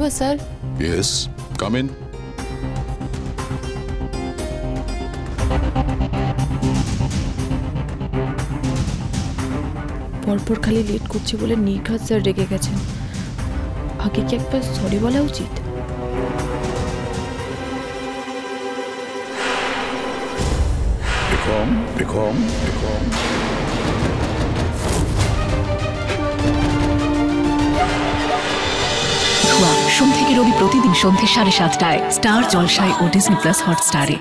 Shiva, sir. Yes, come in. পরপর খালি late করছে বলে নির্ঘাত স্যার রেগে গেছেন। আগে কি একবার সরি বলা উচিত? সোম থেকে রবি প্রতিদিন সন্ধ্যে 7:30টায় স্টার জলসায় ও ডিজনি প্লাস হটস্টারে।